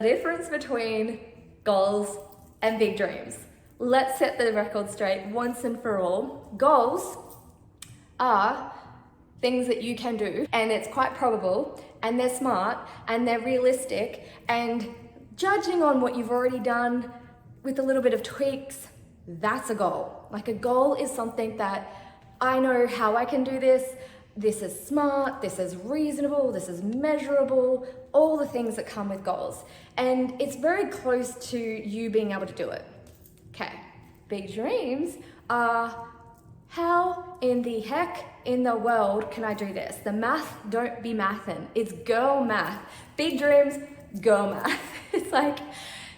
The difference between goals and big dreams. Let's set the record straight once and for all. Goals are things that you can do, and it's quite probable, and they're smart, and they're realistic, and judging on what you've already done with a little bit of tweaks, that's a goal. Like, a goal is something that I know how I can do this. This is smart, this is reasonable, this is measurable, all the things that come with goals. And it's very close to you being able to do it. Okay, big dreams are, how in the heck in the world can I do this? The math, don't be mathin'. It's girl math. Big dreams, girl math. It's like,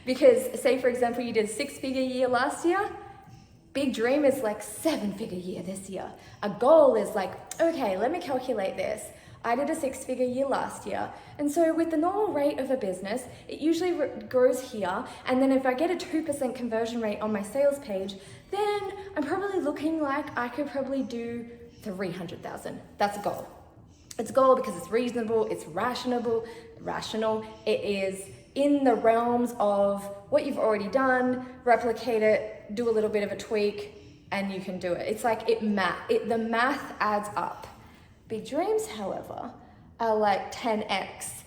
because say for example, you did a 6-figure year last year, big dream is like 7-figure year this year. A goal is like, okay, let me calculate this. I did a 6-figure year last year. And so with the normal rate of a business, it usually grows here. And then if I get a 2% conversion rate on my sales page, then I'm probably looking like I could probably do 300,000. That's a goal. It's a goal because it's reasonable, it's rational. It is in the realms of what you've already done, replicate it, do a little bit of a tweak, and you can do it. It's like the math adds up. Big dreams, however, are like 10x.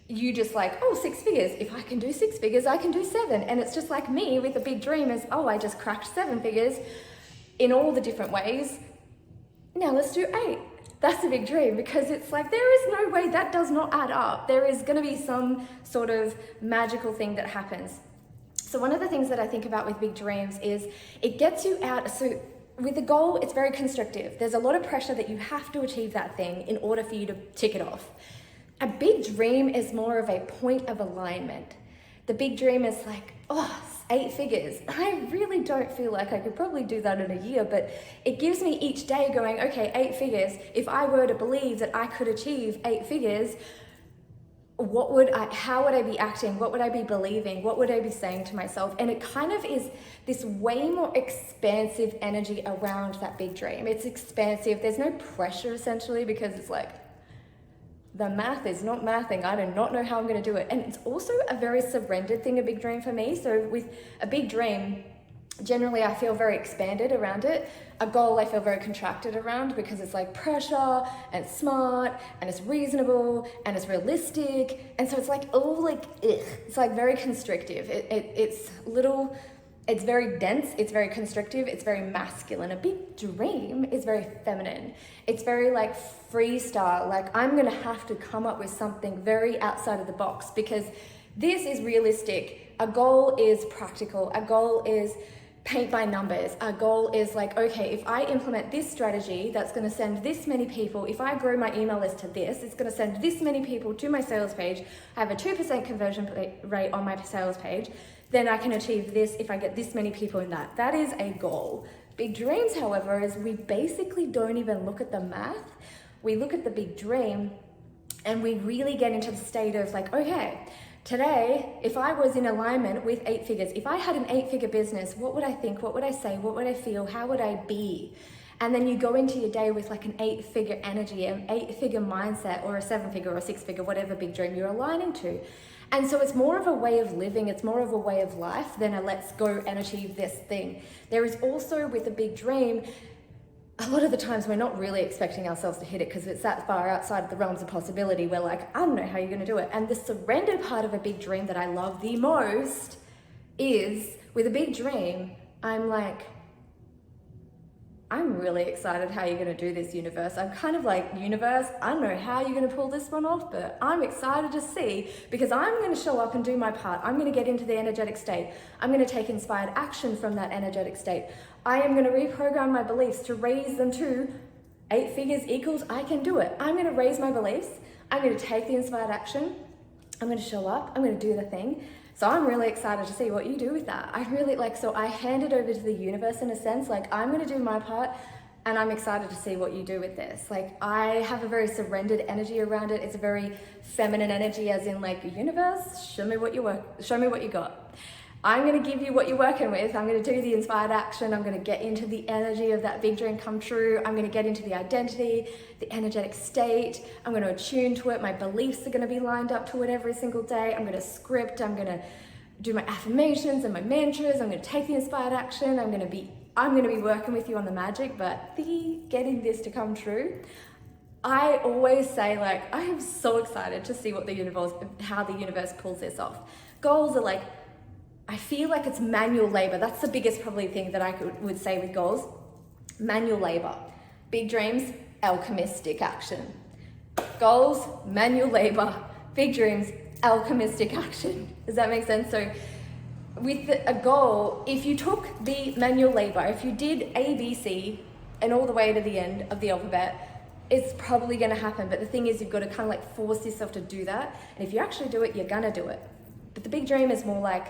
You just like, oh, 6 figures. If I can do 6 figures, I can do 7. And it's just like me with a big dream is, oh, I just cracked 7 figures in all the different ways. Now let's do 8. That's a big dream, because it's like, there is no way that does not add up. There is going to be some sort of magical thing that happens. So one of the things that I think about with big dreams is it gets you out. So with a goal, it's very constrictive. There's a lot of pressure that you have to achieve that thing in order for you to tick it off. A big dream is more of a point of alignment. The big dream is like, oh, 8 figures. I really don't feel like I could probably do that in a year, but it gives me each day going, okay, 8 figures. If I were to believe that I could achieve 8 figures, how would I be acting? What would I be believing? What would I be saying to myself? And it kind of is this way more expansive energy around that big dream. It's expansive. There's no pressure essentially, because it's like, the math is not mathing. I do not know how I'm going to do it. And it's also a very surrendered thing, a big dream for me. So with a big dream, generally I feel very expanded around it. A goal I feel very contracted around, because it's like pressure and it's smart and it's reasonable and it's realistic. And so it's like, oh, like, ugh. It's like very constrictive. It's very dense, it's very constrictive, it's very masculine. A big dream is very feminine. It's very like freestyle, like I'm gonna have to come up with something very outside of the box, because this is realistic. A goal is practical. A goal is paint by numbers. A goal is like, okay, if I implement this strategy, that's gonna send this many people. If I grow my email list to this, it's gonna send this many people to my sales page. I have a 2% conversion rate on my sales page. Then I can achieve this if I get this many people in that. That is a goal. Big dreams, however, is we basically don't even look at the math. We look at the big dream and we really get into the state of like, okay, today, if I was in alignment with 8 figures, if I had an 8-figure business, what would I think? What would I say? What would I feel? How would I be? And then you go into your day with like an 8-figure energy, an 8-figure mindset, or a 7-figure or a 6-figure, whatever big dream you're aligning to. And so it's more of a way of living, it's more of a way of life than a let's go and achieve this thing. There is also, with a big dream, a lot of the times we're not really expecting ourselves to hit it, because it's that far outside of the realms of possibility. We're like, I don't know how you're gonna do it. And the surrender part of a big dream that I love the most is, with a big dream, I'm like, I'm really excited how you're gonna do this, universe. I'm kind of like, universe, I don't know how you're gonna pull this one off, but I'm excited to see, because I'm gonna show up and do my part. I'm gonna get into the energetic state. I'm gonna take inspired action from that energetic state. I am gonna reprogram my beliefs to raise them to 8 figures equals I can do it. I'm gonna raise my beliefs. I'm gonna take the inspired action. I'm gonna show up, I'm gonna do the thing. So I'm really excited to see what you do with that. So I hand it over to the universe in a sense, like I'm gonna do my part and I'm excited to see what you do with this. Like I have a very surrendered energy around it. It's a very feminine energy, as in like, universe, show me what you got. I'm going to give you what you're working with. I'm going to do the inspired action. I'm going to get into the energy of that big dream come true. I'm going to get into the identity, the energetic state. I'm going to attune to it. My beliefs are going to be lined up to it every single day. I'm going to script. I'm going to do my affirmations and my mantras. I'm going to take the inspired action. I'm going to be working with you on the magic, but the getting this to come true. I always say, like, I am so excited to see how the universe pulls this off. Goals are like, I feel like it's manual labor. That's the biggest probably thing that I would say with goals. Manual labor. Big dreams, alchemistic action. Goals, manual labor. Big dreams, alchemistic action. Does that make sense? So with a goal, if you took the manual labor, if you did A, B, C, and all the way to the end of the alphabet, it's probably going to happen. But the thing is, you've got to kind of like force yourself to do that. And if you actually do it, you're going to do it. But the big dream is more like,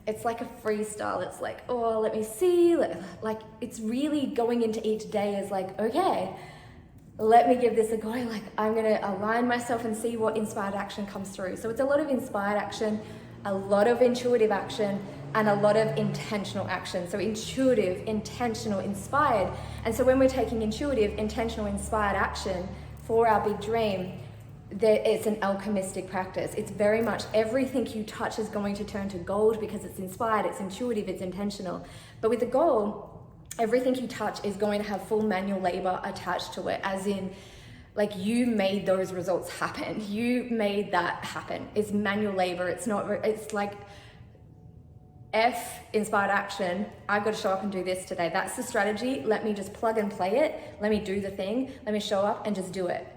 it's like a freestyle. It's like, oh, let me see. Like, it's really going into each day as like, okay, let me give this a go. Like, I'm going to align myself and see what inspired action comes through. So it's a lot of inspired action, a lot of intuitive action, and a lot of intentional action. So intuitive, intentional, inspired. And so when we're taking intuitive, intentional, inspired action for our big dream, it's an alchemistic practice. It's very much everything you touch is going to turn to gold because it's inspired, it's intuitive, it's intentional. But with the goal, everything you touch is going to have full manual labor attached to it, as in, like, you made those results happen. You made that happen. It's manual labor. It's like F, inspired action. I've got to show up and do this today. That's the strategy. Let me just plug and play it. Let me do the thing. Let me show up and just do it.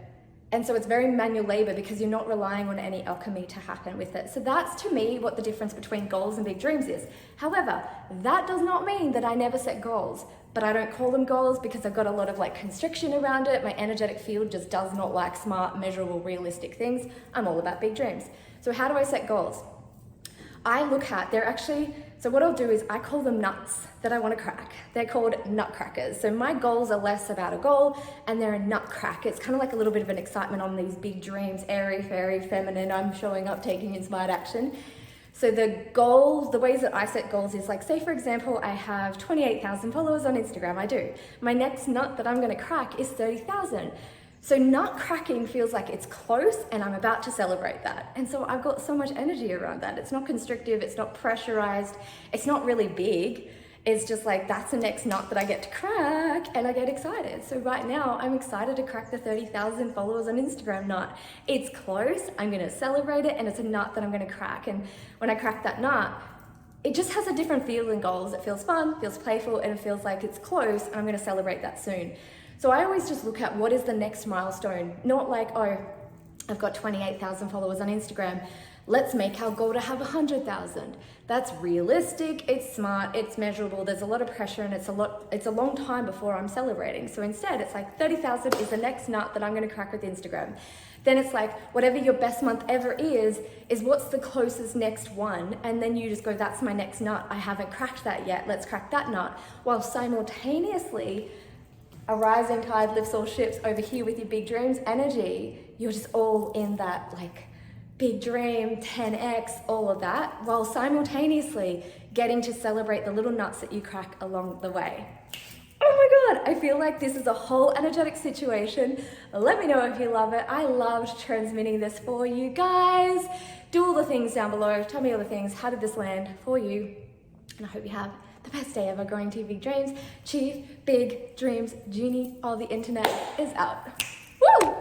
And so it's very manual labor because you're not relying on any alchemy to happen with it. So that's, to me, what the difference between goals and big dreams is. However, that does not mean that I never set goals, but I don't call them goals because I've got a lot of like constriction around it. My energetic field just does not like smart, measurable, realistic things. I'm all about big dreams. So how do I set goals? So what I'll do is I call them nuts that I want to crack. They're called nutcrackers. So my goals are less about a goal and they're a nutcracker. It's kind of like a little bit of an excitement on these big dreams, airy, fairy, feminine. I'm showing up, taking inspired action. So the ways that I set goals is like, say for example, I have 28,000 followers on Instagram. I do. My next nut that I'm going to crack is 30,000. So nut cracking feels like it's close and I'm about to celebrate that. And so I've got so much energy around that. It's not constrictive, it's not pressurized, it's not really big. It's just like, that's the next nut that I get to crack and I get excited. So right now I'm excited to crack the 30,000 followers on Instagram nut. It's close, I'm gonna celebrate it, and it's a nut that I'm gonna crack. And when I crack that nut, it just has a different feel than goals. It feels fun, feels playful, and it feels like it's close and I'm gonna celebrate that soon. So I always just look at what is the next milestone, not like, oh, I've got 28,000 followers on Instagram. Let's make our goal to have 100,000. That's realistic, it's smart, it's measurable, there's a lot of pressure, and it's a long time before I'm celebrating. So instead, it's like 30,000 is the next nut that I'm gonna crack with Instagram. Then it's like, whatever your best month ever is what's the closest next one, and then you just go, that's my next nut, I haven't cracked that yet, let's crack that nut, while simultaneously, a rising tide lifts all ships over here with your big dreams energy. You're just all in that like big dream, 10x, all of that, while simultaneously getting to celebrate the little nuts that you crack along the way. Oh my God, I feel like this is a whole energetic situation. Let me know if you love it. I loved transmitting this for you guys. Do all the things down below. Tell me all the things. How did this land for you? And I hope you have the best day ever going to big dreams. Chief Big Dreams Genie of the internet is out. Woo!